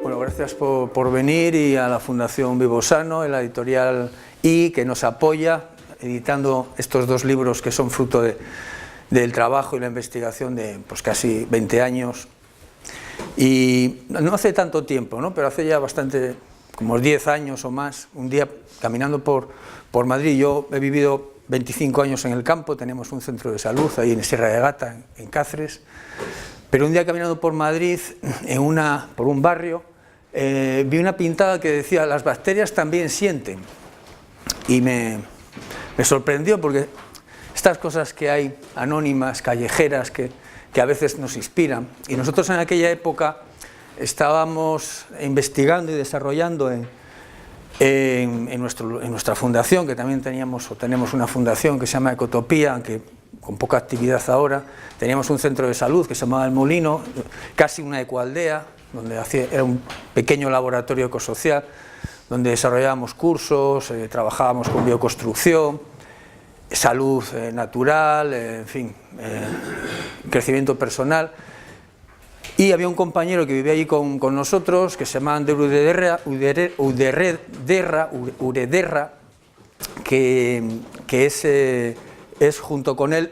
Bueno, gracias por venir, y a la Fundación Vivosano, la editorial I, que nos apoya editando estos dos libros que son fruto del trabajo y la investigación de pues, casi 20 años. Y no hace tanto tiempo, ¿no? Pero hace ya bastante, como 10 años o más, un día caminando por Madrid. Yo he vivido 25 años en el campo, tenemos un centro de salud ahí en Sierra de Gata, en Cáceres. Pero un día caminando por Madrid, por un barrio, vi una pintada que decía: las bacterias también sienten. Y me sorprendió, porque estas cosas que hay anónimas, callejeras, que a veces nos inspiran. Y nosotros en aquella época estábamos investigando y desarrollando en nuestra fundación, que también tenemos una fundación que se llama Ecotopía, aunque con poca actividad ahora. Teníamos un centro de salud que se llamaba El Molino, casi una ecoaldea, donde era un pequeño laboratorio ecosocial, donde desarrollábamos cursos, trabajábamos con bioconstrucción, salud natural, en fin, crecimiento personal. Y había un compañero que vivía allí con nosotros, que se llamaba Ander Urederra, que es junto con él,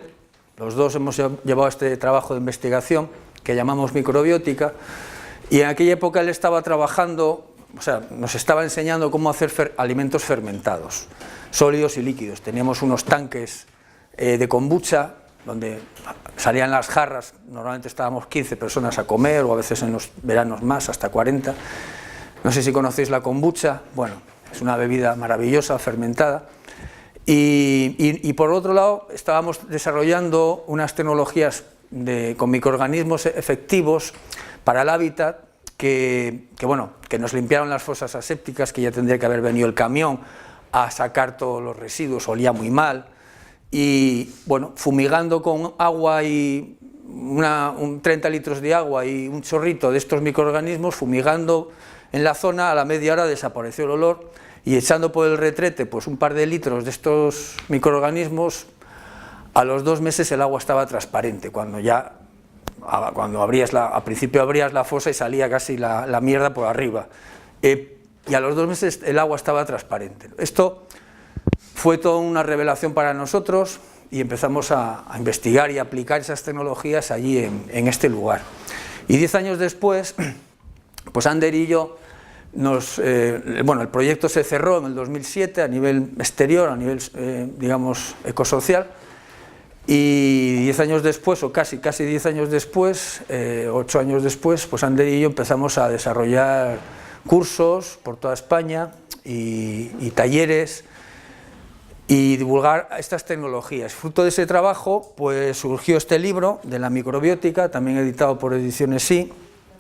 los dos hemos llevado este trabajo de investigación que llamamos microbiótica. Y en aquella época él estaba trabajando, o sea, nos estaba enseñando cómo hacer alimentos fermentados, sólidos y líquidos. Teníamos unos tanques de kombucha, donde salían las jarras. Normalmente estábamos 15 personas a comer, o a veces en los veranos más, hasta 40. No sé si conocéis la kombucha. Bueno, es una bebida maravillosa, fermentada. Y por otro lado, estábamos desarrollando unas tecnologías con microorganismos efectivos para el hábitat, que nos limpiaron las fosas asépticas, que ya tendría que haber venido el camión a sacar todos los residuos, olía muy mal. Y bueno, fumigando con agua y 30 litros de agua y un chorrito de estos microorganismos, fumigando en la zona, a la media hora desapareció el olor, y echando por el retrete pues un par de litros de estos microorganismos, a los 2 meses el agua estaba transparente, cuando al principio abrías la fosa y salía casi la mierda por arriba, y a los 2 meses el agua estaba transparente. Esto fue toda una revelación para nosotros, y empezamos a investigar y a aplicar esas tecnologías allí en este lugar. Y 10 años después, pues Ander y yo, el proyecto se cerró en el 2007 a nivel exterior, a nivel, digamos, ecosocial, y 10 años después, o casi 10 años después, 8 años después, pues Ander y yo empezamos a desarrollar cursos por toda España y talleres, y divulgar estas tecnologías. Fruto de ese trabajo pues surgió este libro de la microbiótica, también editado por Ediciones I,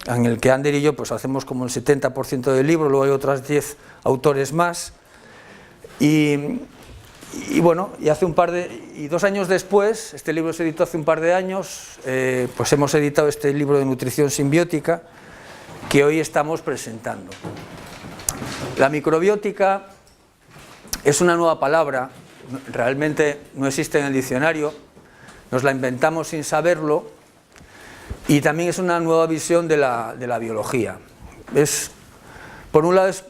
en el que Ander y yo pues hacemos como el 70% del libro. Luego hay otras 10 autores más, y 2 años después, este libro se editó hace un par de años, pues hemos editado este libro de nutrición simbiótica que hoy estamos presentando. La microbiótica es una nueva palabra, realmente no existe en el diccionario, nos la inventamos sin saberlo, y también es una nueva visión de la biología. Por un lado es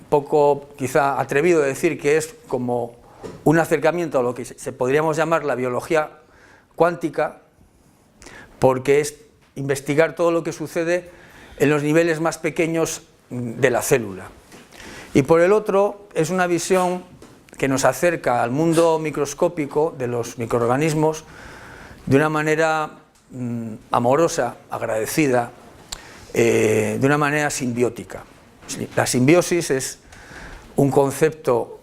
poco quizá atrevido decir que es como un acercamiento a lo que podríamos llamar la biología cuántica, porque es investigar todo lo que sucede en los niveles más pequeños de la célula. Y por el otro, es una visión que nos acerca al mundo microscópico de los microorganismos de una manera amorosa, agradecida, de una manera simbiótica. La simbiosis es un concepto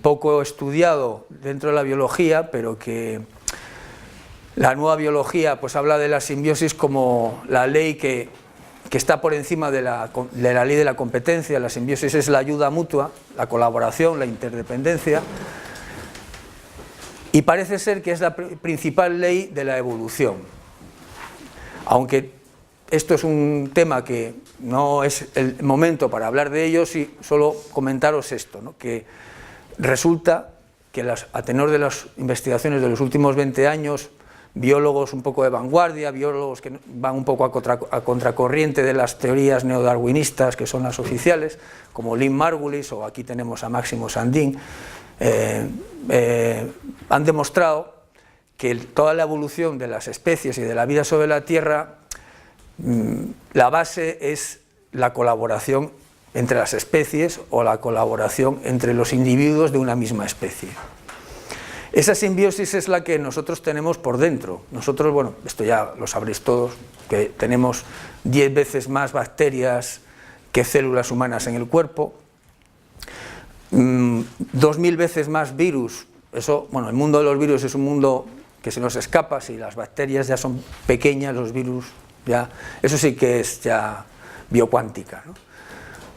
poco estudiado dentro de la biología, pero que la nueva biología pues habla de la simbiosis como la ley que está por encima de la ley de la competencia. La simbiosis es la ayuda mutua, la colaboración, la interdependencia, y parece ser que es la principal ley de la evolución. Aunque esto es un tema que no es el momento para hablar de ello, sí solo comentaros esto, ¿no? Que resulta que a tenor de las investigaciones de los últimos 20 años, biólogos un poco de vanguardia, biólogos que van un poco a contracorriente de las teorías neodarwinistas, que son las oficiales, como Lynn Margulis, o aquí tenemos a Máximo Sandin, han demostrado que toda la evolución de las especies y de la vida sobre la Tierra, la base es la colaboración entre las especies o la colaboración entre los individuos de una misma especie. Esa simbiosis es la que nosotros tenemos por dentro. Nosotros, bueno, esto ya lo sabréis todos, que tenemos 10 veces más bacterias que células humanas en el cuerpo, 2000 veces más virus. Eso, bueno, el mundo de los virus es un mundo que se nos escapa. Si las bacterias ya son pequeñas, los virus ya, eso sí que es ya biocuántica, ¿no?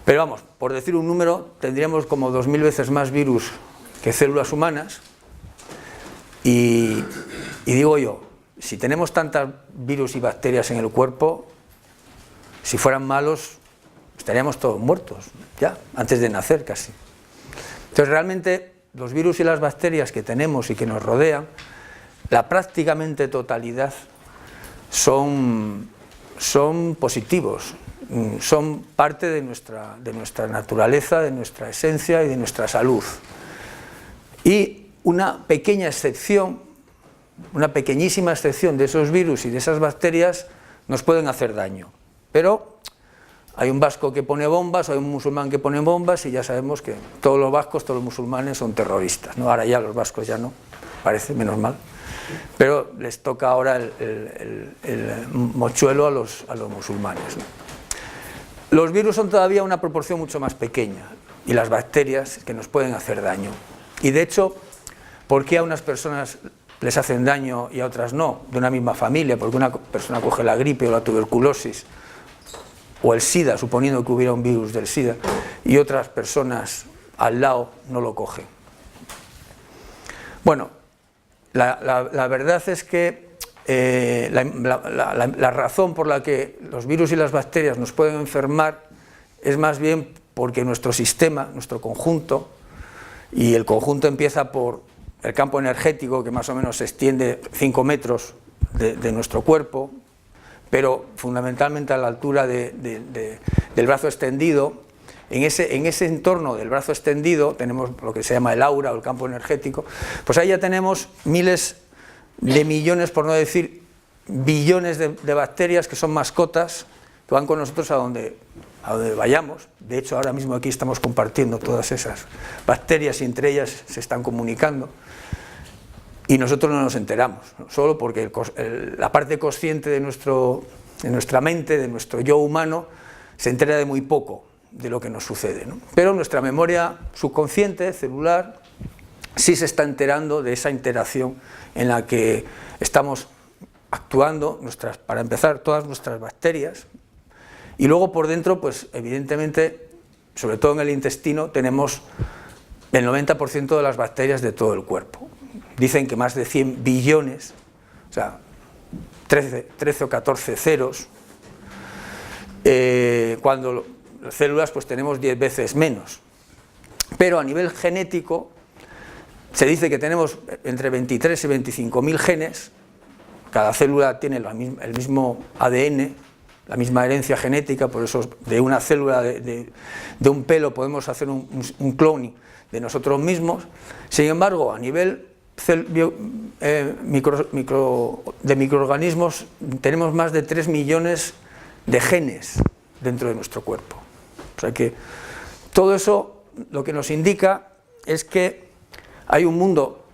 Pero vamos, por decir un número, tendríamos como 2000 veces más virus que células humanas. Y digo yo, si tenemos tantos virus y bacterias en el cuerpo, si fueran malos, estaríamos todos muertos, ya, antes de nacer casi. Entonces realmente los virus y las bacterias que tenemos y que nos rodean, la prácticamente totalidad son positivos, son parte de nuestra naturaleza, de nuestra esencia y de nuestra salud. Y una pequeña excepción, una pequeñísima excepción de esos virus y de esas bacterias nos pueden hacer daño. Pero hay un vasco que pone bombas, hay un musulmán que pone bombas, y ya sabemos que todos los vascos, todos los musulmanes son terroristas, ¿no? Ahora ya los vascos ya no, parece, menos mal. Pero les toca ahora el mochuelo a los musulmanes, ¿no? Los virus son todavía una proporción mucho más pequeña, y las bacterias que nos pueden hacer daño. Y de hecho, ¿por qué a unas personas les hacen daño y a otras no? De una misma familia, porque una persona coge la gripe o la tuberculosis o el SIDA, suponiendo que hubiera un virus del SIDA, y otras personas al lado no lo cogen. Bueno, la verdad es que la razón por la que los virus y las bacterias nos pueden enfermar es más bien porque nuestro sistema, nuestro conjunto, y el conjunto empieza por el campo energético, que más o menos se extiende 5 metros de nuestro cuerpo, pero fundamentalmente a la altura del brazo extendido. En ese entorno del brazo extendido tenemos lo que se llama el aura o el campo energético. Pues ahí ya tenemos miles de millones, por no decir billones de bacterias que son mascotas, que van con nosotros a donde vayamos. De hecho, ahora mismo aquí estamos compartiendo todas esas bacterias y entre ellas se están comunicando. Y nosotros no nos enteramos, ¿no? Solo porque la parte consciente de nuestra mente, de nuestro yo humano, se entera de muy poco de lo que nos sucede, ¿no? Pero nuestra memoria subconsciente, celular, sí se está enterando de esa interacción en la que estamos actuando, para empezar, todas nuestras bacterias. Y luego por dentro, pues evidentemente, sobre todo en el intestino, tenemos el 90% de las bacterias de todo el cuerpo. Dicen que más de 100 billones, o sea, 13 o 14 ceros, cuando las células pues tenemos 10 veces menos. Pero a nivel genético, se dice que tenemos entre 23 y 25.000 genes, cada célula tiene el mismo ADN, la misma herencia genética, por eso de una célula de un pelo podemos hacer un clon de nosotros mismos. Sin embargo, a nivel de microorganismos tenemos más de 3 millones de genes dentro de nuestro cuerpo. O sea que todo eso lo que nos indica es que hay un mundo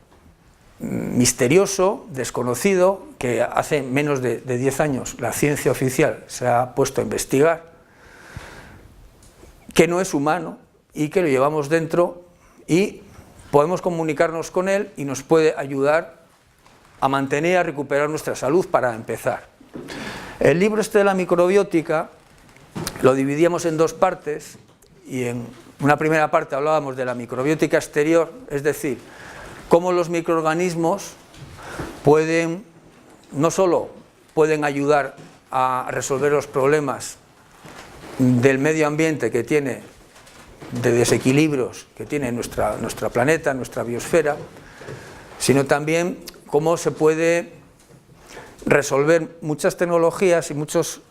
misterioso, desconocido, que hace menos de 10 años la ciencia oficial se ha puesto a investigar, que no es humano y que lo llevamos dentro y podemos comunicarnos con él y nos puede ayudar a mantener y a recuperar nuestra salud para empezar. El libro este de la microbiótica lo dividíamos en 2 partes y en una primera parte hablábamos de la microbiótica exterior, es decir, cómo los microorganismos no solo pueden ayudar a resolver los problemas del medio ambiente que tiene, de desequilibrios que tiene nuestro planeta, nuestra biosfera, sino también cómo se puede resolver muchas tecnologías y muchos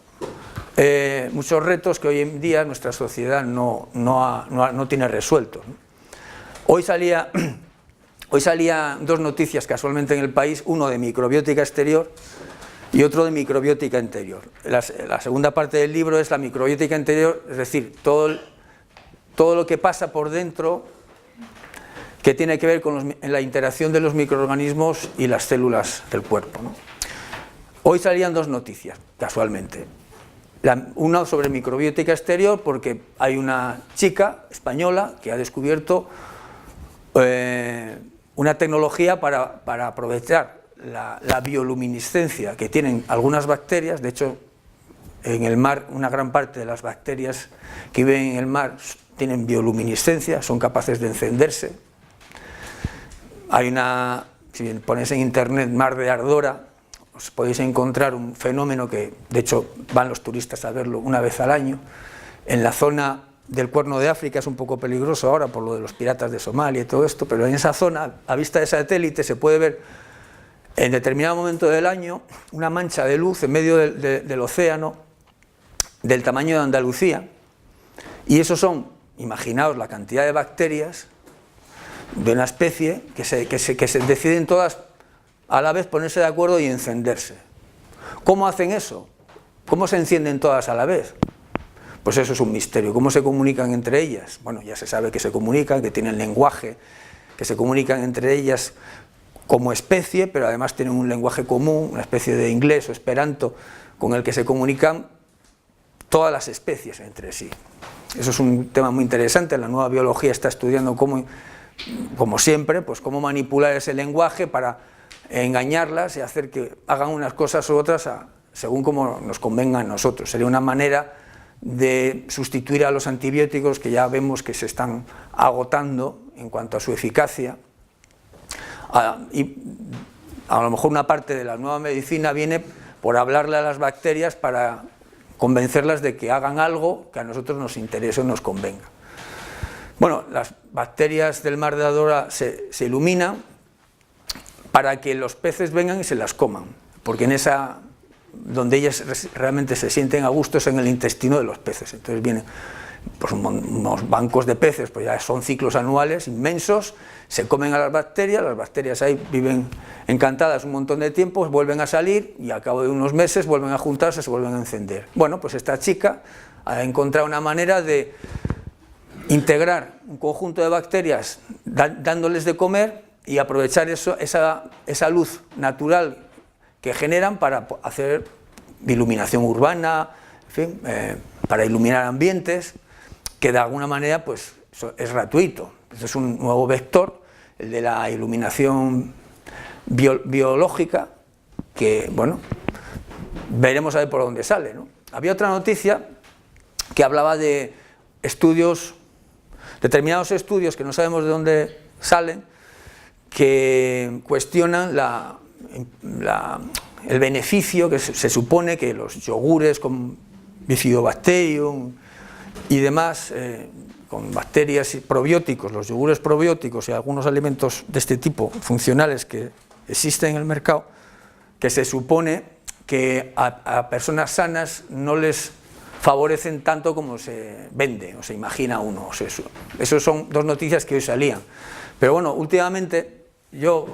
retos que hoy en día nuestra sociedad no tiene resueltos. Hoy salían dos noticias casualmente en El País, uno de microbiótica exterior y otro de microbiótica interior. La segunda parte del libro es la microbiótica interior, es decir, todo lo que pasa por dentro, que tiene que ver con la interacción de los microorganismos y las células del cuerpo, ¿no? Hoy salían dos noticias, casualmente. Una sobre microbiótica exterior, porque hay una chica española que ha descubierto una tecnología para aprovechar la bioluminiscencia que tienen algunas bacterias. De hecho, en el mar, una gran parte de las bacterias que viven en el mar tienen bioluminiscencia, son capaces de encenderse. Si ponéis en internet Mar de Ardora, os podéis encontrar un fenómeno que, de hecho, van los turistas a verlo una vez al año. En la zona del Cuerno de África es un poco peligroso ahora por lo de los piratas de Somalia y todo esto, pero en esa zona, a vista de satélite, se puede ver en determinado momento del año una mancha de luz en medio del océano del tamaño de Andalucía, y eso son, imaginaos la cantidad de bacterias de una especie que se deciden todas a la vez ponerse de acuerdo y encenderse. ¿Cómo hacen eso? ¿Cómo se encienden todas a la vez? Pues eso es un misterio. ¿Cómo se comunican entre ellas? Bueno, ya se sabe que se comunican, que tienen lenguaje, que se comunican entre ellas como especie, pero además tienen un lenguaje común, una especie de inglés o esperanto, con el que se comunican todas las especies entre sí. Eso es un tema muy interesante. La nueva biología está estudiando como siempre, pues cómo manipular ese lenguaje para engañarlas y hacer que hagan unas cosas u otras según como nos convenga a nosotros. Sería una manera de sustituir a los antibióticos, que ya vemos que se están agotando en cuanto a su eficacia. Y a lo mejor una parte de la nueva medicina viene por hablarle a las bacterias para convencerlas de que hagan algo que a nosotros nos interese o nos convenga. Bueno, las bacterias del Mar de Ardora se iluminan para que los peces vengan y se las coman, porque donde ellas realmente se sienten a gusto es en el intestino de los peces. Entonces vienen pues unos bancos de peces, pues ya son ciclos anuales inmensos, se comen a las bacterias ahí viven encantadas un montón de tiempo, vuelven a salir y al cabo de unos meses vuelven a juntarse, se vuelven a encender. Bueno, pues esta chica ha encontrado una manera de integrar un conjunto de bacterias dándoles de comer y aprovechar esa luz natural que generan para hacer iluminación urbana, en fin, para iluminar ambientes, que de alguna manera pues, es gratuito. Este es un nuevo vector, el de la iluminación biológica, que, bueno, veremos a ver por dónde sale, ¿no? Había otra noticia que hablaba de determinados estudios que no sabemos de dónde salen, que cuestionan el beneficio que se supone que los yogures con Bifidobacterium y demás, con bacterias y probióticos, los yogures probióticos y algunos alimentos de este tipo funcionales que existen en el mercado, que se supone que a personas sanas no les favorecen tanto como se vende o se imagina uno. Eso son dos noticias que hoy salían. Pero bueno, últimamente yo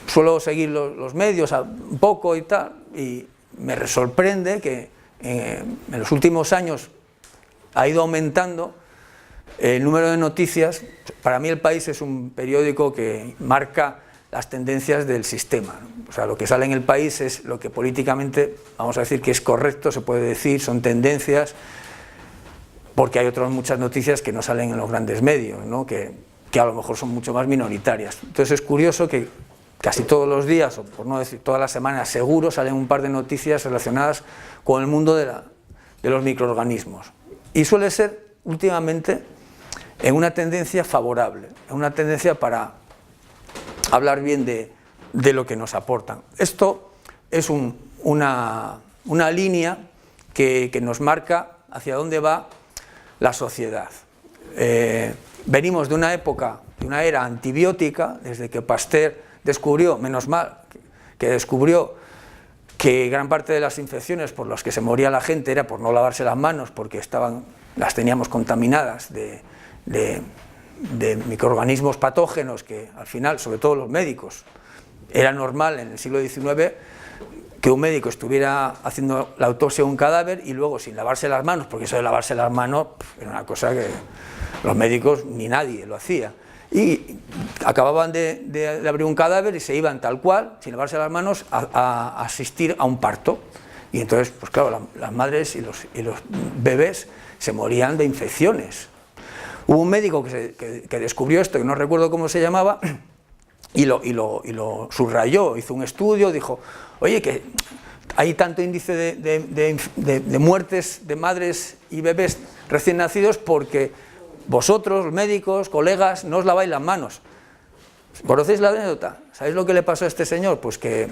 suelo seguir los medios un poco y tal, y me sorprende que en los últimos años ha ido aumentando el número de noticias. Para mí El País es un periódico que marca las tendencias del sistema, ¿no? O sea, lo que sale en El País es lo que políticamente, vamos a decir que es correcto, se puede decir, son tendencias, porque hay otras muchas noticias que no salen en los grandes medios, ¿no? que a lo mejor son mucho más minoritarias. Entonces es curioso que casi todos los días, o por no decir todas las semanas, seguro salen un par de noticias relacionadas con el mundo de los microorganismos. Y suele ser últimamente en una tendencia favorable, en una tendencia para hablar bien de lo que nos aportan. Esto es una línea que nos marca hacia dónde va la sociedad. Venimos de una época, de una era antibiótica, desde que Pasteur descubrió, menos mal, que descubrió que gran parte de las infecciones por las que se moría la gente era por no lavarse las manos, porque las teníamos contaminadas de microorganismos patógenos que al final, sobre todo los médicos, era normal en el siglo XIX que un médico estuviera haciendo la autopsia de un cadáver y luego sin lavarse las manos, porque eso de lavarse las manos era una cosa que los médicos ni nadie lo hacía, y acababan de abrir un cadáver y se iban tal cual, sin lavarse las manos, a asistir a un parto. Y entonces, pues claro, las madres y los bebés se morían de infecciones. Hubo un médico que descubrió esto, que no recuerdo cómo se llamaba, y lo subrayó, hizo un estudio, dijo, oye, que hay tanto índice de muertes de madres y bebés recién nacidos porque vosotros, médicos, colegas, no os laváis las manos. ¿Conocéis la anécdota? ¿Sabéis lo que le pasó a este señor? Pues que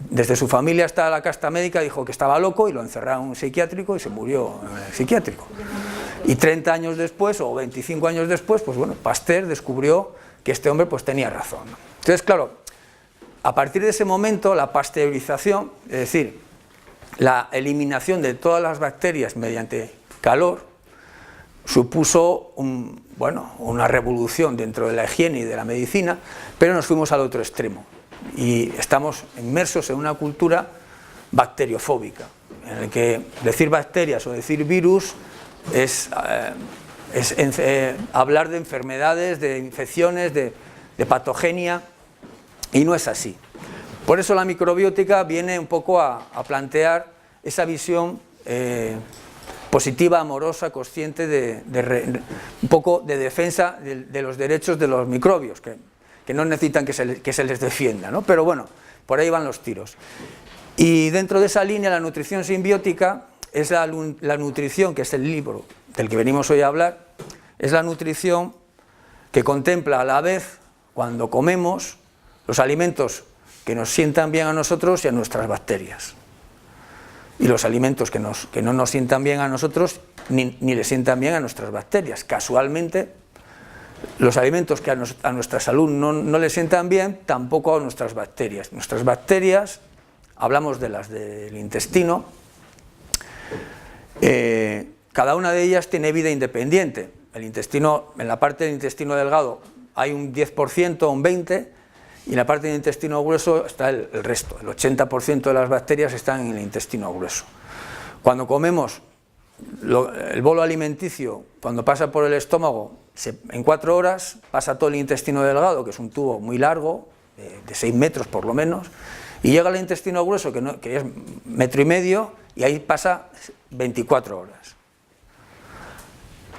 desde su familia hasta la casta médica dijo que estaba loco y lo encerraron en un psiquiátrico y se murió en el psiquiátrico. Y 30 años después, o 25 años después, pues bueno, Pasteur descubrió que este hombre pues tenía razón. Entonces, claro, a partir de ese momento, la pasteurización, es decir, la eliminación de todas las bacterias mediante calor, supuso una revolución dentro de la higiene y de la medicina, pero nos fuimos al otro extremo y estamos inmersos en una cultura bacteriofóbica, en la que decir bacterias o decir virus es hablar de enfermedades, de infecciones, de patogenia, y no es así. Por eso la microbiótica viene un poco a plantear esa visión positiva, amorosa, consciente un poco de defensa de los derechos de los microbios, que no necesitan que se les defienda, ¿no? Pero bueno, por ahí van los tiros. Y dentro de esa línea, la nutrición simbiótica es la nutrición, que es el libro del que venimos hoy a hablar, es la nutrición que contempla a la vez, cuando comemos, los alimentos que nos sientan bien a nosotros y a nuestras bacterias. Y los alimentos que no nos sientan bien a nosotros ni le sientan bien a nuestras bacterias. Casualmente, los alimentos que a nuestra salud no le sientan bien, tampoco a nuestras bacterias. Nuestras bacterias, hablamos de las del intestino, cada una de ellas tiene vida independiente. El intestino, en la parte del intestino delgado hay un 10% o un 20%, y en la parte del intestino grueso está el resto, el 80% de las bacterias están en el intestino grueso. Cuando comemos, el bolo alimenticio, cuando pasa por el estómago, en 4 horas pasa todo el intestino delgado, que es un tubo muy largo, de 6 metros por lo menos, y llega al intestino grueso, que es 1,5 metros, y ahí pasa 24 horas.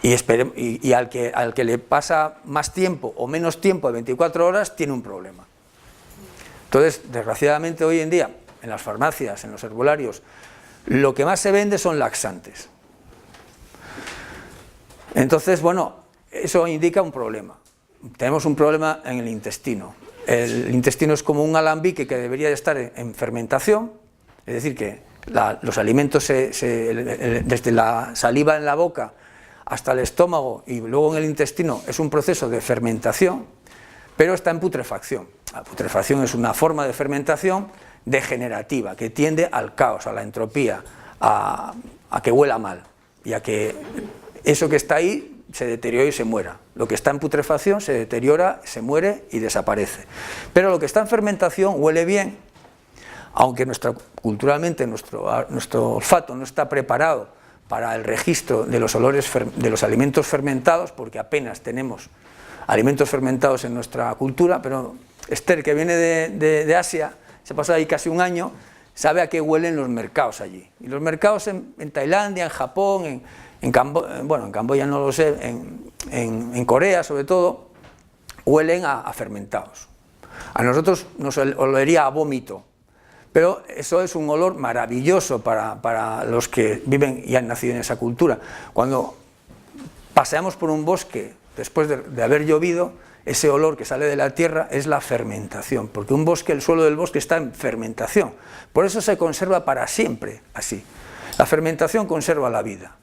Y al que le pasa más tiempo o menos tiempo de 24 horas, tiene un problema. Entonces, desgraciadamente hoy en día, en las farmacias, en los herbolarios, lo que más se vende son laxantes. Entonces, bueno, eso indica un problema. Tenemos un problema en el intestino. El intestino es como un alambique que debería de estar en fermentación, es decir, que los alimentos desde la saliva en la boca hasta el estómago y luego en el intestino es un proceso de fermentación, pero está en putrefacción. La putrefacción es una forma de fermentación degenerativa que tiende al caos, a la entropía, a que huela mal y a que eso que está ahí se deteriore y se muera. Lo que está en putrefacción se deteriora, se muere y desaparece. Pero lo que está en fermentación huele bien, aunque culturalmente nuestro olfato no está preparado para el registro de los olores de los alimentos fermentados, porque apenas tenemos alimentos fermentados en nuestra cultura, pero Esther, que viene de Asia, se pasó ahí casi un año, sabe a qué huelen los mercados allí. Y los mercados en Tailandia, en Japón, en Camboya no lo sé, en Corea sobre todo, huelen a fermentados. A nosotros nos olería a vómito, pero eso es un olor maravilloso para los que viven y han nacido en esa cultura. Cuando paseamos por un bosque después de haber llovido, ese olor que sale de la tierra es la fermentación, porque un bosque, el suelo del bosque está en fermentación, por eso se conserva para siempre así. La fermentación conserva la vida,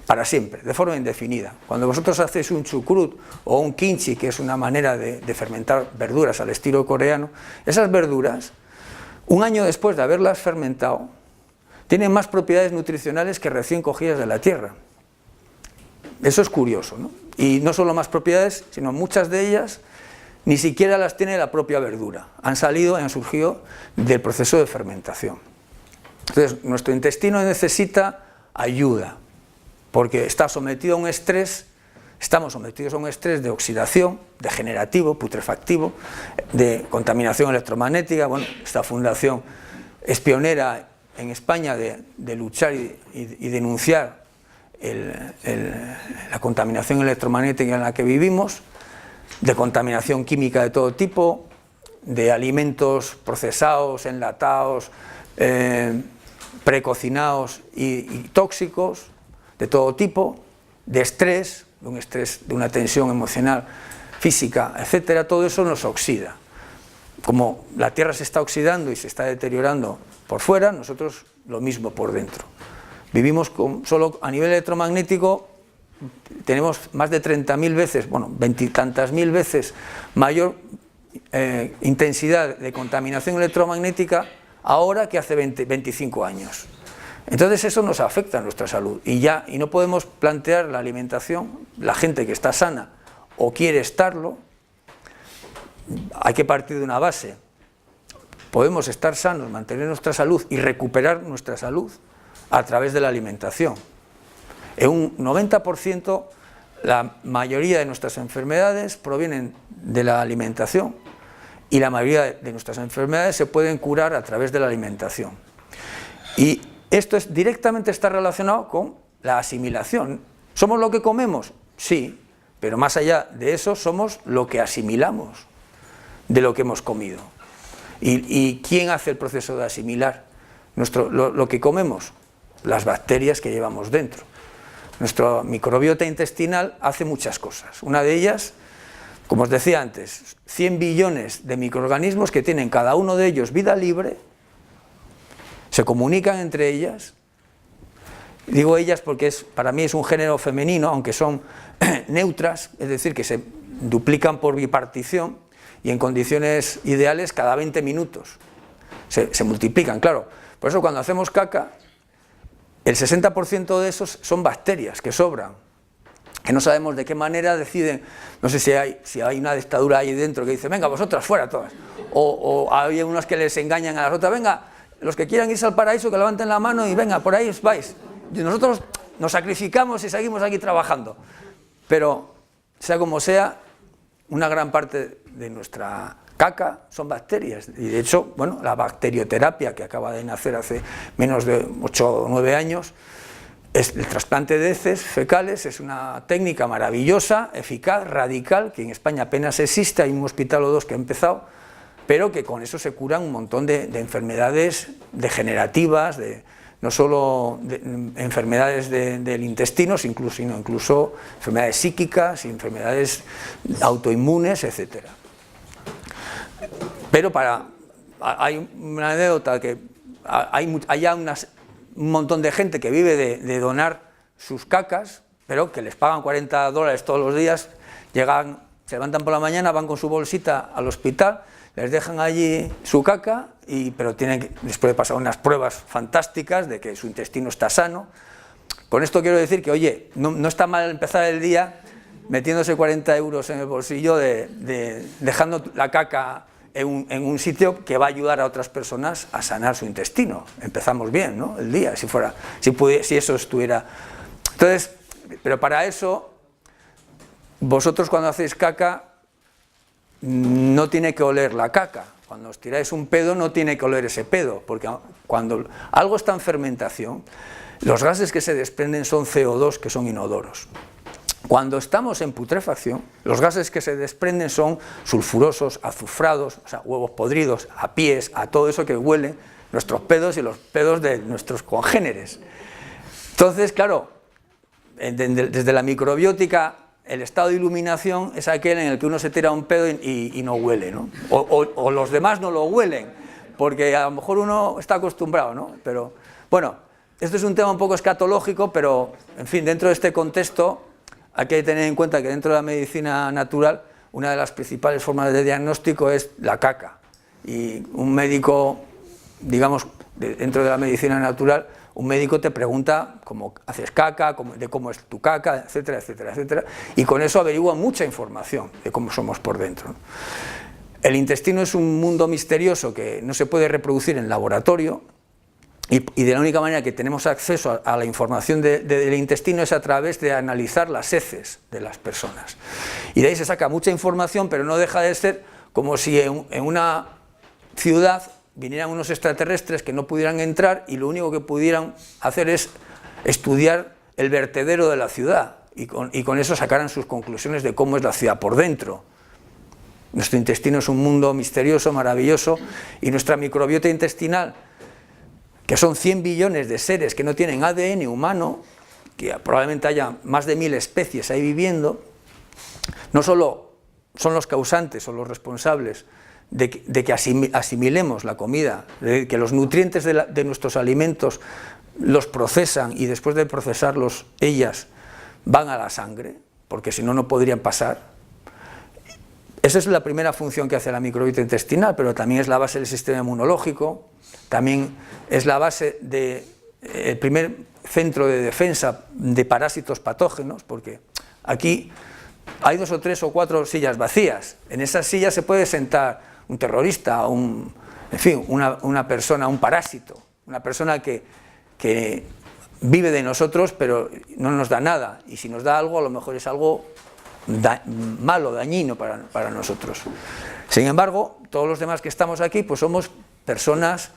para siempre, de forma indefinida. Cuando vosotros hacéis un chucrut o un kimchi, que es una manera de fermentar verduras al estilo coreano, esas verduras, un año después de haberlas fermentado, tienen más propiedades nutricionales que recién cogidas de la tierra. Eso es curioso, ¿no? Y no solo más propiedades, sino muchas de ellas ni siquiera las tiene la propia verdura. Han salido y han surgido del proceso de fermentación. Entonces, nuestro intestino necesita ayuda, porque está sometido a un estrés, estamos sometidos a un estrés de oxidación, degenerativo, putrefactivo, de contaminación electromagnética. Bueno, esta fundación es pionera en España de luchar y denunciar la contaminación electromagnética en la que vivimos, de contaminación química de todo tipo, de alimentos procesados, enlatados, precocinados y tóxicos de todo tipo, de estrés, de una tensión emocional, física, etcétera. Todo eso nos oxida. Como la Tierra se está oxidando y se está deteriorando por fuera, nosotros lo mismo por dentro. Vivimos solo a nivel electromagnético, tenemos más de 30.000 veces, bueno, 20 y tantas mil veces mayor intensidad de contaminación electromagnética ahora que hace 25 años. Entonces eso nos afecta a nuestra salud y no podemos plantear la alimentación, la gente que está sana o quiere estarlo, hay que partir de una base. Podemos estar sanos, mantener nuestra salud y recuperar nuestra salud a través de la alimentación. En un 90% la mayoría de nuestras enfermedades provienen de la alimentación y la mayoría de nuestras enfermedades se pueden curar a través de la alimentación. Y esto directamente está relacionado con la asimilación. ¿Somos lo que comemos? Sí, pero más allá de eso somos lo que asimilamos de lo que hemos comido. ¿Y quién hace el proceso de asimilar lo que comemos? Las bacterias que llevamos dentro. Nuestra microbiota intestinal hace muchas cosas. Una de ellas, como os decía antes, 100 billones de microorganismos que tienen cada uno de ellos vida libre, se comunican entre ellas. Digo ellas porque para mí es un género femenino, aunque son neutras, es decir, que se duplican por bipartición y en condiciones ideales cada 20 minutos. Se multiplican, claro. Por eso cuando hacemos caca, el 60% de esos son bacterias que sobran, que no sabemos de qué manera deciden, no sé si hay una dictadura ahí dentro que dice, venga, vosotras fuera todas, o hay unas que les engañan a las otras, venga, los que quieran irse al paraíso que levanten la mano y venga, por ahí os vais. Y nosotros nos sacrificamos y seguimos aquí trabajando, pero sea como sea, una gran parte de nuestra caca son bacterias, y de hecho, bueno, la bacterioterapia que acaba de nacer hace menos de 8 o 9 años, el trasplante de heces fecales es una técnica maravillosa, eficaz, radical, que en España apenas existe, hay un hospital o dos que ha empezado, pero que con eso se curan un montón de enfermedades degenerativas, no solo enfermedades del intestino, sino incluso enfermedades psíquicas, enfermedades autoinmunes, etcétera. Pero hay una anécdota que hay ya un montón de gente que vive de donar sus cacas, pero que les pagan $40 todos los días, se levantan por la mañana, van con su bolsita al hospital, les dejan allí su caca, pero después de pasar unas pruebas fantásticas de que su intestino está sano. Con esto quiero decir que, oye, no está mal empezar el día metiéndose 40 euros en el bolsillo, dejando la caca en un sitio que va a ayudar a otras personas a sanar su intestino. Empezamos bien, ¿no? El día, si eso estuviera. Entonces, pero para eso, vosotros cuando hacéis caca, no tiene que oler la caca. Cuando os tiráis un pedo, no tiene que oler ese pedo, porque cuando algo está en fermentación, los gases que se desprenden son CO2, que son inodoros. Cuando estamos en putrefacción, los gases que se desprenden son sulfurosos, azufrados, o sea, huevos podridos, a pies, a todo eso que huele nuestros pedos y los pedos de nuestros congéneres. Entonces, claro, desde la microbiótica, el estado de iluminación es aquel en el que uno se tira un pedo y no huele, ¿no? O los demás no lo huelen, porque a lo mejor uno está acostumbrado, ¿no? Pero, bueno, esto es un tema un poco escatológico, pero, en fin, dentro de este contexto, hay que tener en cuenta que dentro de la medicina natural una de las principales formas de diagnóstico es la caca, y un médico digamos, dentro de la medicina natural, un médico te pregunta cómo haces caca, de cómo es tu caca, etcétera, etcétera, etcétera, y con eso averigua mucha información de cómo somos por dentro, ¿no? El intestino es un mundo misterioso que no se puede reproducir en laboratorio, y de la única manera que tenemos acceso a la información del intestino es a través de analizar las heces de las personas. Y de ahí se saca mucha información, pero no deja de ser como si en una ciudad vinieran unos extraterrestres que no pudieran entrar y lo único que pudieran hacer es estudiar el vertedero de la ciudad y con eso sacaran sus conclusiones de cómo es la ciudad por dentro. Nuestro intestino es un mundo misterioso, maravilloso, y nuestra microbiota intestinal, que son 100 billones de seres que no tienen ADN humano, que probablemente haya más de 1000 especies ahí viviendo, no solo son los causantes o los responsables de que asimilemos la comida, de que los nutrientes de nuestros alimentos los procesan y después de procesarlos ellas van a la sangre, porque si no, no podrían pasar. Esa es la primera función que hace la microbiota intestinal, pero también es la base del sistema inmunológico, también es la base del primer centro de defensa de parásitos patógenos, porque aquí hay 2 o 3 o 4 sillas vacías. En esas sillas se puede sentar un terrorista, en fin, una persona, un parásito, una persona que vive de nosotros pero no nos da nada, y si nos da algo a lo mejor es algo malo, dañino para nosotros. Sin embargo, todos los demás que estamos aquí pues somos personas,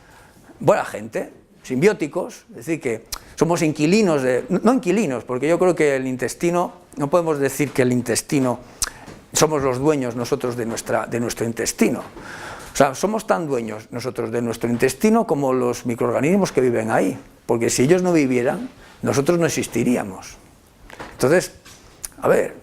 buena gente, simbióticos, es decir, que somos inquilinos no inquilinos, porque yo creo que el intestino, no podemos decir que el intestino somos los dueños nosotros de nuestro intestino. O sea, somos tan dueños nosotros de nuestro intestino como los microorganismos que viven ahí, porque si ellos no vivieran, nosotros no existiríamos. Entonces, a ver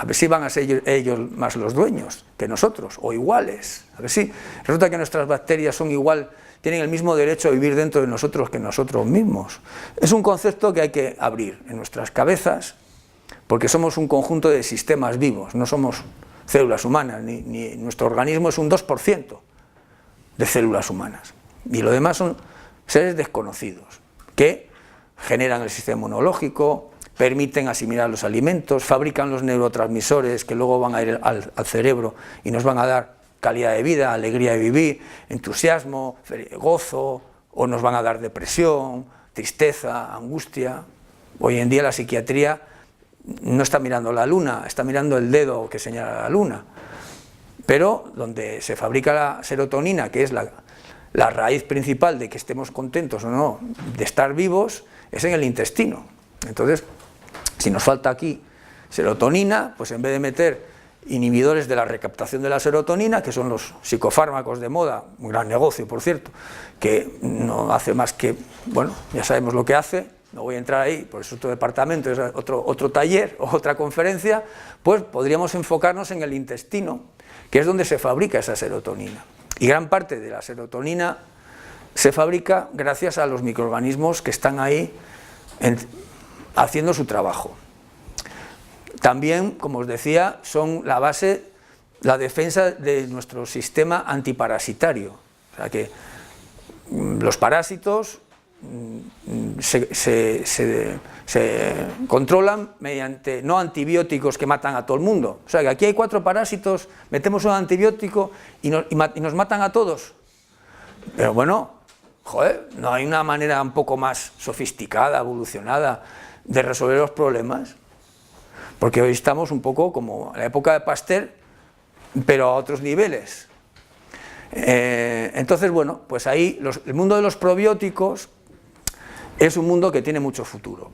si van a ser ellos más los dueños que nosotros, o iguales, a ver si resulta que nuestras bacterias son igual, tienen el mismo derecho a vivir dentro de nosotros que nosotros mismos. Es un concepto que hay que abrir en nuestras cabezas, porque somos un conjunto de sistemas vivos, no somos células humanas, ni nuestro organismo es un 2% de células humanas, y lo demás son seres desconocidos, que generan el sistema inmunológico, permiten asimilar los alimentos, fabrican los neurotransmisores que luego van a ir al cerebro y nos van a dar calidad de vida, alegría de vivir, entusiasmo, gozo, o nos van a dar depresión, tristeza, angustia. Hoy en día la psiquiatría no está mirando la luna, está mirando el dedo que señala la luna, pero donde se fabrica la serotonina, que es la raíz principal de que estemos contentos o no de estar vivos, es en el intestino. Entonces, si nos falta aquí serotonina, pues en vez de meter inhibidores de la recaptación de la serotonina, que son los psicofármacos de moda, un gran negocio por cierto, que no hace más que, bueno, ya sabemos lo que hace, no voy a entrar ahí, por eso otro departamento, es otro taller o otra conferencia, pues podríamos enfocarnos en el intestino, que es donde se fabrica esa serotonina. Y gran parte de la serotonina se fabrica gracias a los microorganismos que están ahí haciendo su trabajo. También, como os decía, son la base, la defensa de nuestro sistema antiparasitario. O sea que los parásitos se controlan mediante no antibióticos que matan a todo el mundo. O sea que aquí hay 4 parásitos, metemos un antibiótico y nos matan a todos. Pero bueno, joder, no hay una manera un poco más sofisticada, evolucionada de resolver los problemas, porque hoy estamos un poco como en la época de Pasteur, pero a otros niveles. Entonces, bueno, pues ahí el mundo de los probióticos es un mundo que tiene mucho futuro.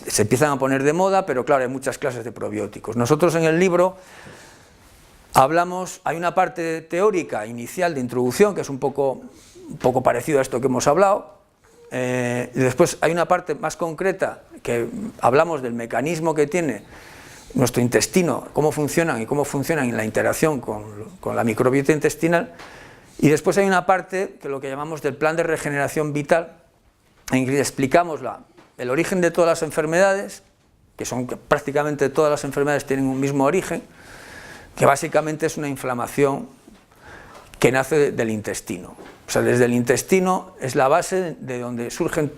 Se empiezan a poner de moda, pero claro, hay muchas clases de probióticos. Nosotros en el libro hay una parte teórica inicial de introducción, que es un poco parecido a esto que hemos hablado, y después hay una parte más concreta que hablamos del mecanismo que tiene nuestro intestino, cómo funcionan en la interacción con la microbiota intestinal, y después hay una parte que lo que llamamos del plan de regeneración vital, en que explicamos el origen de todas las enfermedades, que prácticamente todas las enfermedades tienen un mismo origen, que básicamente es una inflamación que nace del intestino. O sea, desde el intestino es la base de donde surgen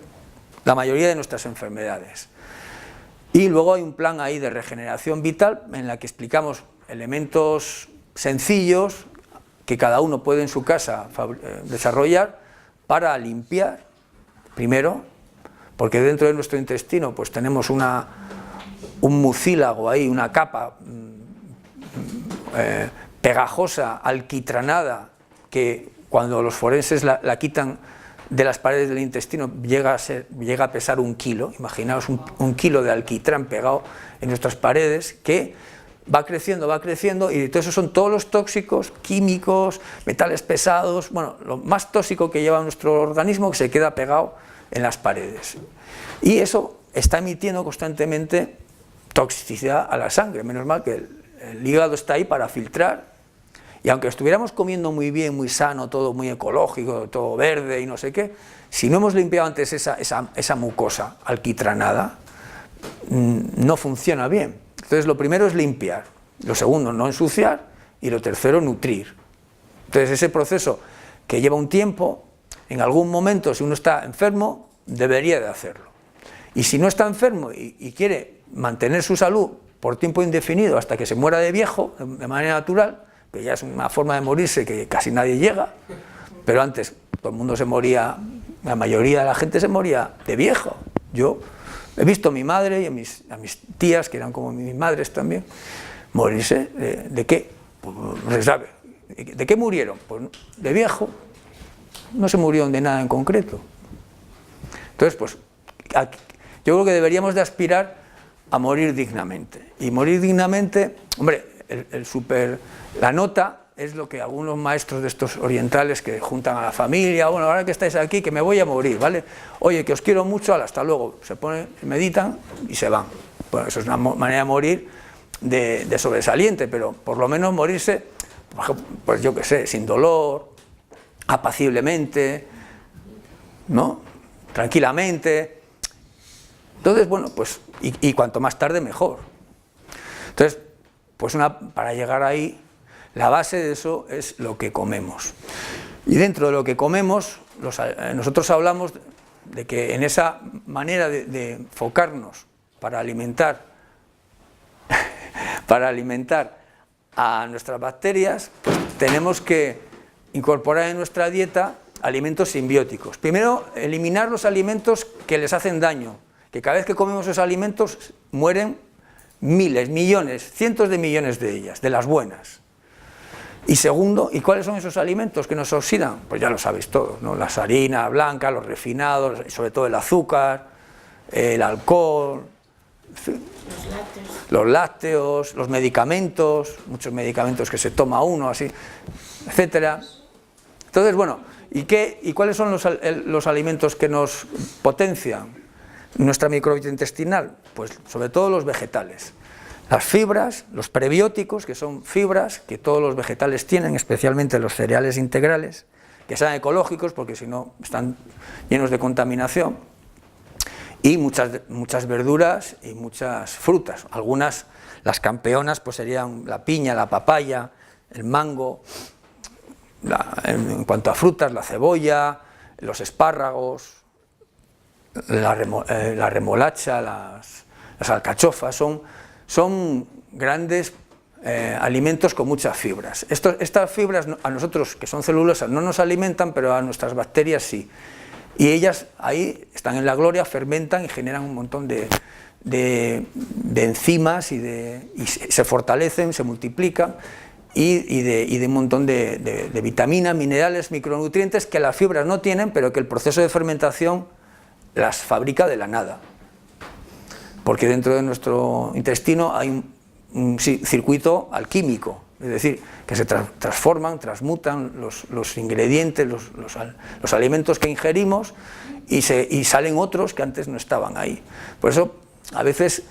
la mayoría de nuestras enfermedades. Y luego hay un plan ahí de regeneración vital en la que explicamos elementos sencillos que cada uno puede en su casa desarrollar para limpiar, primero, porque dentro de nuestro intestino pues tenemos un mucílago ahí, una capa pegajosa, alquitranada, que cuando los forenses la quitan de las paredes del intestino llega a pesar 1 kilo, imaginaos un kilo de alquitrán pegado en nuestras paredes, que va creciendo, y todo eso son todos los tóxicos, químicos, metales pesados, bueno, lo más tóxico que lleva nuestro organismo que se queda pegado en las paredes. Y eso está emitiendo constantemente toxicidad a la sangre, menos mal que el hígado está ahí para filtrar, y aunque estuviéramos comiendo muy bien, muy sano, todo muy ecológico, todo verde y no sé qué, si no hemos limpiado antes esa mucosa alquitranada, no funciona bien. Entonces lo primero es limpiar, lo segundo no ensuciar y lo tercero nutrir. Entonces ese proceso que lleva un tiempo, en algún momento si uno está enfermo debería de hacerlo. Y si no está enfermo y quiere mantener su salud por tiempo indefinido hasta que se muera de viejo, de manera natural, que ya es una forma de morirse que casi nadie llega, pero antes todo el mundo se moría, la mayoría de la gente se moría de viejo. Yo he visto a mi madre y a mis tías, que eran como mis madres también, morirse ¿de qué? Pues no se sabe. ¿De qué murieron? Pues de viejo, no se murieron de nada en concreto. Entonces, pues yo creo que deberíamos de aspirar a morir dignamente. Y morir dignamente, hombre, la nota es lo que algunos maestros de estos orientales que juntan a la familia, bueno, ahora que estáis aquí, que me voy a morir, ¿vale? Oye, que os quiero mucho, hasta luego. Se ponen, meditan y se van. Bueno, eso es una manera de morir de sobresaliente, pero por lo menos morirse, pues yo qué sé, sin dolor, apaciblemente, ¿no? Tranquilamente. Entonces, bueno, pues, y cuanto más tarde mejor. Entonces, pues para llegar ahí, la base de eso es lo que comemos. Y dentro de lo que comemos, nosotros hablamos de que en esa manera de enfocarnos para alimentar a nuestras bacterias, pues tenemos que incorporar en nuestra dieta alimentos simbióticos. Primero, eliminar los alimentos que les hacen daño, que cada vez que comemos esos alimentos mueren miles, millones, cientos de millones de ellas, de las buenas. Y segundo, ¿y cuáles son esos alimentos que nos oxidan? Pues ya lo sabéis todos, ¿no? Las harinas blancas, los refinados, sobre todo el azúcar, el alcohol, en fin, los lácteos, los medicamentos, muchos medicamentos que se toma uno, así, etcétera. Entonces, bueno, ¿y cuáles son los alimentos que nos potencian nuestra microbiota intestinal? Pues sobre todo los vegetales. Las fibras, los prebióticos, que son fibras que todos los vegetales tienen, especialmente los cereales integrales, que sean ecológicos, porque si no están llenos de contaminación, y muchas verduras y muchas frutas. Algunas, las campeonas, pues serían la piña, la papaya, el mango, en cuanto a frutas, la cebolla, los espárragos, la remolacha, las alcachofas, son grandes alimentos con muchas fibras. Estas fibras a nosotros, que son celulosas, no nos alimentan, pero a nuestras bacterias sí. Y ellas ahí están en la gloria, fermentan y generan un montón de enzimas y se fortalecen, se multiplican y de un montón de vitaminas, minerales, micronutrientes que las fibras no tienen, pero que el proceso de fermentación las fabrica de la nada. Porque dentro de nuestro intestino hay un circuito alquímico, es decir, que se transforman, transmutan los ingredientes, los alimentos que ingerimos y salen otros que antes no estaban ahí. Por eso, a veces,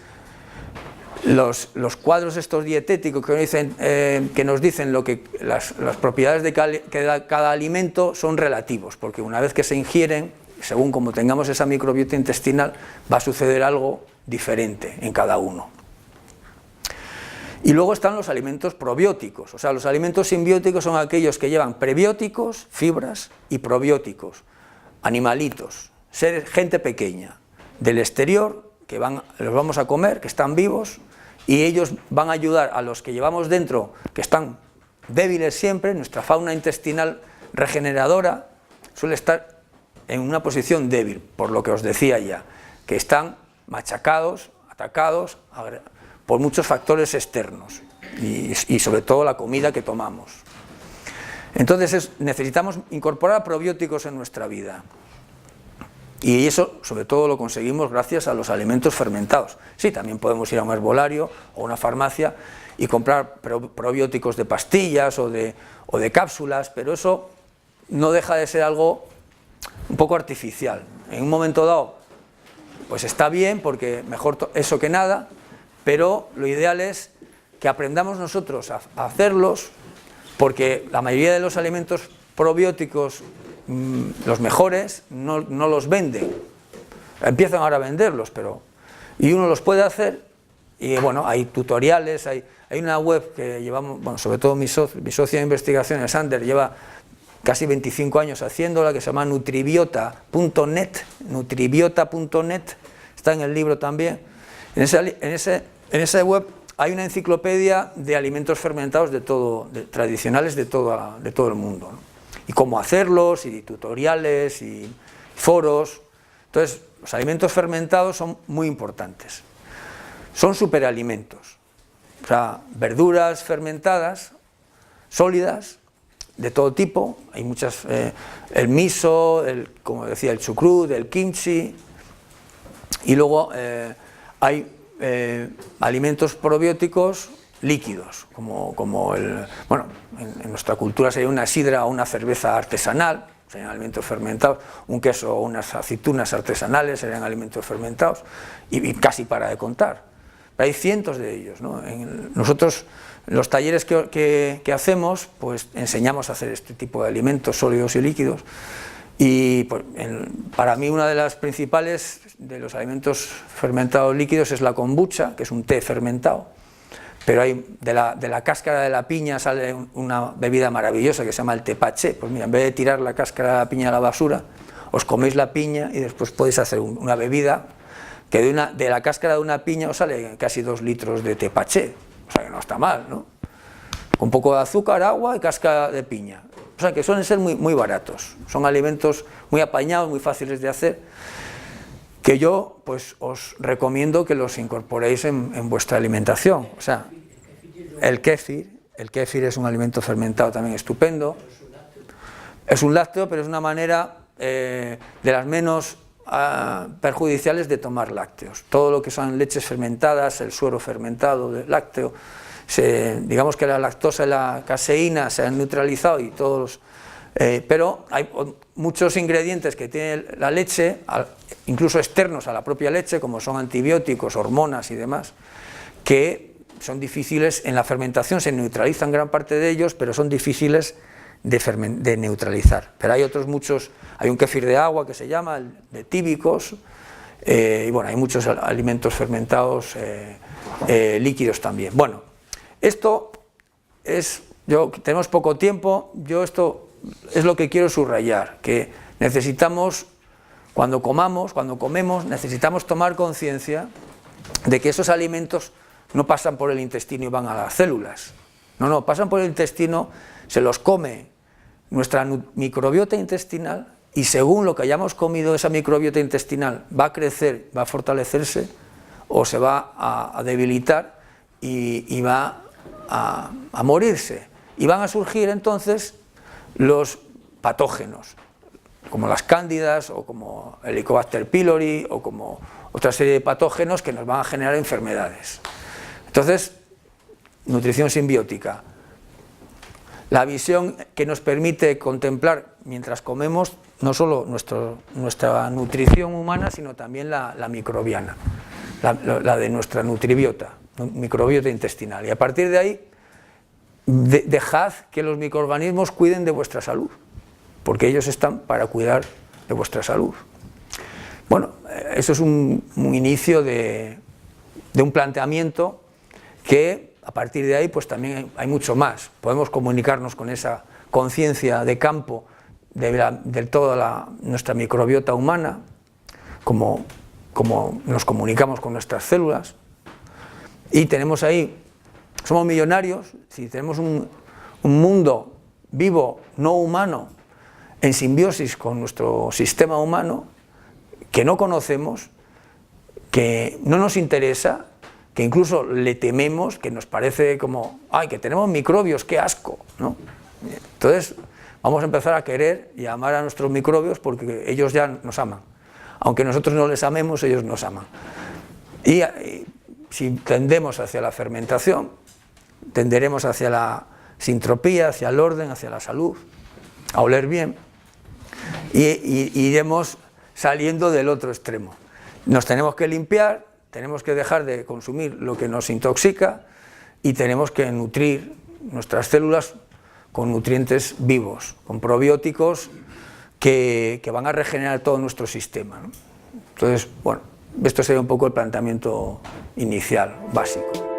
los cuadros estos dietéticos que nos dicen las propiedades de cada alimento son relativos, porque una vez que se ingieren, según como tengamos esa microbiota intestinal, va a suceder algo diferente en cada uno. Y luego están los alimentos probióticos, o sea, los alimentos simbióticos son aquellos que llevan prebióticos, fibras, y probióticos, animalitos, gente pequeña, del exterior, que los vamos a comer, que están vivos, y ellos van a ayudar a los que llevamos dentro, que están débiles siempre. Nuestra fauna intestinal regeneradora suele estar en una posición débil, por lo que os decía ya, que están machacados, atacados por muchos factores externos y sobre todo la comida que tomamos. Entonces necesitamos incorporar probióticos en nuestra vida, y eso sobre todo lo conseguimos gracias a los alimentos fermentados. Sí, también podemos ir a un herbolario o a una farmacia y comprar probióticos de pastillas o de cápsulas, pero eso no deja de ser algo un poco artificial. En un momento dado pues está bien, porque mejor eso que nada, pero lo ideal es que aprendamos nosotros a hacerlos, porque la mayoría de los alimentos probióticos, los mejores, no los venden. Empiezan ahora a venderlos, y uno los puede hacer, y bueno, hay tutoriales, hay una web que llevamos, bueno, sobre todo mi socio de investigación, Sander, lleva casi 25 años haciéndola, que se llama nutribiota.net, está en el libro también. En esa web hay una enciclopedia de alimentos fermentados tradicionales de todo el mundo, ¿no? Y cómo hacerlos, y tutoriales, y foros. Entonces, los alimentos fermentados son muy importantes. Son superalimentos, o sea, verduras fermentadas, sólidas, de todo tipo. Hay muchas, el miso, como decía, el chucrut, el kimchi, y luego hay alimentos probióticos líquidos, como bueno, en nuestra cultura sería una sidra o una cerveza artesanal, serían alimentos fermentados, un queso o unas aceitunas artesanales serían alimentos fermentados, y casi para de contar. Pero hay cientos de ellos, ¿no? Nosotros, en los talleres que hacemos, pues enseñamos a hacer este tipo de alimentos sólidos y líquidos, y pues, para mí una de las principales de los alimentos fermentados líquidos es la kombucha, que es un té fermentado. Pero de la cáscara de la piña sale una bebida maravillosa que se llama el tepache. Pues mira, en vez de tirar la cáscara de la piña a la basura, os coméis la piña y después podéis hacer una bebida que de la cáscara de una piña os sale casi 2 litros de tepache. O sea que no está mal, ¿no? Con un poco de azúcar, agua y cáscara de piña. O sea que suelen ser muy, muy baratos. Son alimentos muy apañados, muy fáciles de hacer, que yo pues os recomiendo que los incorporéis en vuestra alimentación. O sea, el kéfir es un alimento fermentado también estupendo. Es un lácteo, pero es una manera de las menos perjudiciales de tomar lácteos. Todo lo que son leches fermentadas, el suero fermentado del lácteo, digamos que la lactosa y la caseína se han neutralizado, y pero hay muchos ingredientes que tiene la leche, incluso externos a la propia leche, como son antibióticos, hormonas y demás, que son difíciles en la fermentación, se neutralizan gran parte de ellos, pero son difíciles de neutralizar. Pero hay otros muchos, hay un kéfir de agua que se llama, el de tíbicos, y bueno, hay muchos alimentos fermentados líquidos también. Bueno, esto es, tenemos poco tiempo, esto es lo que quiero subrayar, que necesitamos, cuando comemos, necesitamos tomar conciencia de que esos alimentos no pasan por el intestino y van a las células. No, pasan por el intestino, se los come nuestra microbiota intestinal, y según lo que hayamos comido, esa microbiota intestinal va a crecer, va a fortalecerse, o se va a debilitar y va a morirse. Y van a surgir entonces los patógenos, como las cándidas, o como el Helicobacter pylori, o como otra serie de patógenos que nos van a generar enfermedades. Entonces, nutrición simbiótica, la visión que nos permite contemplar mientras comemos no solo nuestra nutrición humana, sino también la microbiana, la de nuestra nutribiota, microbiota intestinal. Y a partir de ahí, dejad que los microorganismos cuiden de vuestra salud, porque ellos están para cuidar de vuestra salud. Bueno, eso es un inicio de un planteamiento que a partir de ahí pues también hay mucho más. Podemos comunicarnos con esa conciencia de campo de toda nuestra microbiota humana, como nos comunicamos con nuestras células, y tenemos ahí, somos millonarios, si tenemos un mundo vivo, no humano, en simbiosis con nuestro sistema humano, que no conocemos, que no nos interesa, que incluso le tememos, que nos parece como, ¡ay, que tenemos microbios, qué asco!, ¿no? Entonces, vamos a empezar a querer y a amar a nuestros microbios porque ellos ya nos aman. Aunque nosotros no les amemos, ellos nos aman. Y si tendemos hacia la fermentación, tenderemos hacia la sintropía, hacia el orden, hacia la salud, a oler bien, y iremos saliendo del otro extremo. Nos tenemos que limpiar, tenemos que dejar de consumir lo que nos intoxica y tenemos que nutrir nuestras células con nutrientes vivos, con probióticos que van a regenerar todo nuestro sistema, ¿no? Entonces, bueno, esto sería un poco el planteamiento inicial, básico.